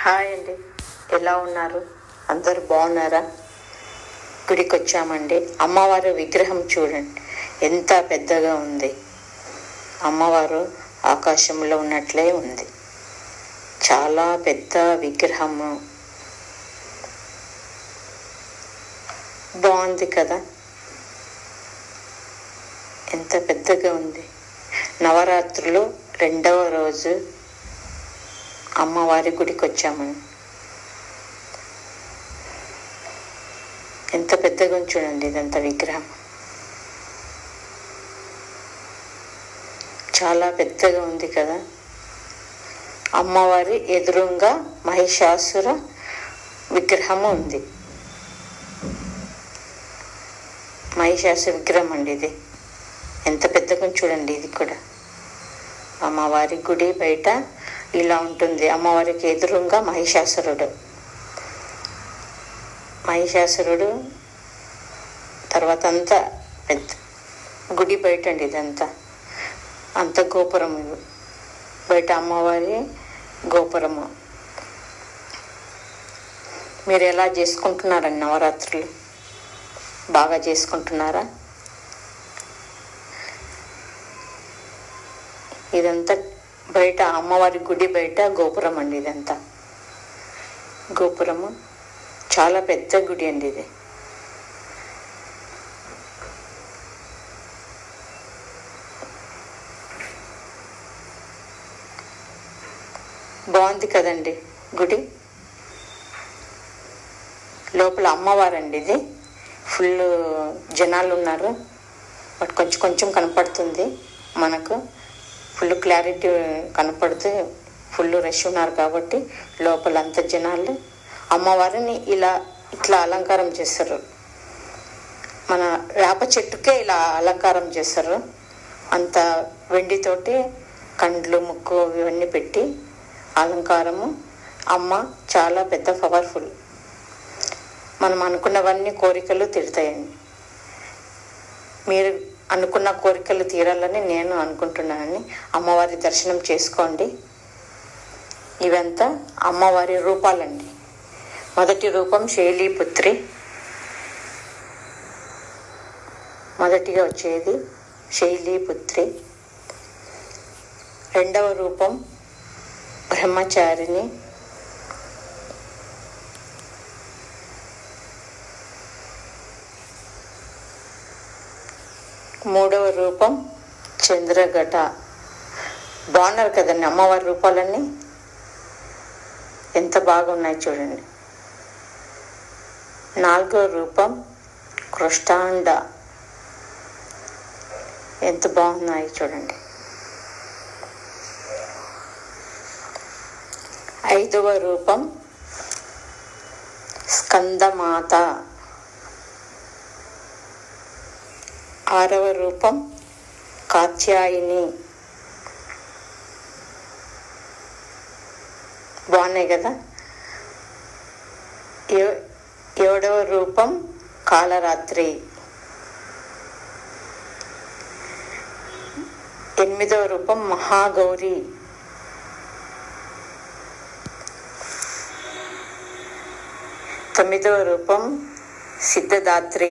Hi అండి, ఎలా ఉన్నారు? అందరు బాగున్నారా? గుడికి వచ్చామండి. అమ్మవారి విగ్రహం చూడండి ఎంత పెద్దగా ఉంది. అమ్మవారు ఆకాశంలో ఉన్నట్లే ఉంది. చాలా పెద్ద విగ్రహము, బాగుంది కదా, ఎంత పెద్దగా ఉంది. నవరాత్రులు 2వ రోజు అమ్మవారి గుడికి వచ్చాము. ఎంత పెద్దగా ఉంది చూడండి, ఇదంతా విగ్రహం చాలా పెద్దగా ఉంది కదా. అమ్మవారి ఎదురుగా మహిషాసుర విగ్రహము ఉంది. మహిషాసుర విగ్రహం అండి ఇది. ఎంత పెద్దగా చూడండి. ఇది కూడా అమ్మవారి గుడి బయట ఇలా ఉంటుంది. అమ్మవారికి ఎదురుగా మహిషాసురుడు తర్వాత అంతా పెద్ద గుడి బయట అండి. ఇదంతా అంత గోపురం, బయట అమ్మవారి గోపురము. మీరు ఎలా చేసుకుంటున్నారండి నవరాత్రులు? బాగా చేసుకుంటున్నారా? ఇదంతా బయట అమ్మవారి గుడి బయట గోపురం అండి. ఇదంతా గోపురము, చాలా పెద్ద గుడి అండి ఇది. బాగుంది కదండి గుడి. లోపల అమ్మవారండి ఇది. ఫుల్ జనాలు ఉన్నారు, బట్ కొంచెం కొంచెం కనపడుతుంది మనకు. ఫుల్ క్లారిటీ కనపడుతూ ఫుల్ రష్ ఉన్నారు కాబట్టి లోపల అంత జనాలు. అమ్మవారిని ఇట్లా అలంకారం చేస్తారు. మన వేప చెట్టుకే ఇలా అలంకారం చేస్తారు. అంత వెండితోటి కండ్లు, ముక్కు ఇవన్నీ పెట్టి అలంకారము. అమ్మ చాలా పెద్ద పవర్ఫుల్. మనం అనుకున్నవన్నీ కోరికలు తీరుతాయండి. మీరు అనుకున్న కోరికలు తీరాలని నేను అనుకుంటున్నానని. అమ్మవారి దర్శనం చేసుకోండి. ఇవంతా అమ్మవారి రూపాలండి. మొదటి రూపం శైలీపుత్రి, మొదటిగా వచ్చేది శైలీపుత్రి. 2వ రూపం బ్రహ్మచారిణి. 3వ రూపం చంద్రఘట. బాగున్నారు కదండి అమ్మవారి రూపాలన్నీ, ఎంత బాగున్నాయి చూడండి. 4వ రూపం కృష్టాండ. ఎంత బాగున్నాయి చూడండి. 5వ రూపం స్కందమాత. 6వ రూపం కాత్యాయిని. బాగున్నాయి కదా. 7వ రూపం కాలరాత్రి. 8వ రూపం మహాగౌరి. 9వ రూపం సిద్ధదాత్రి.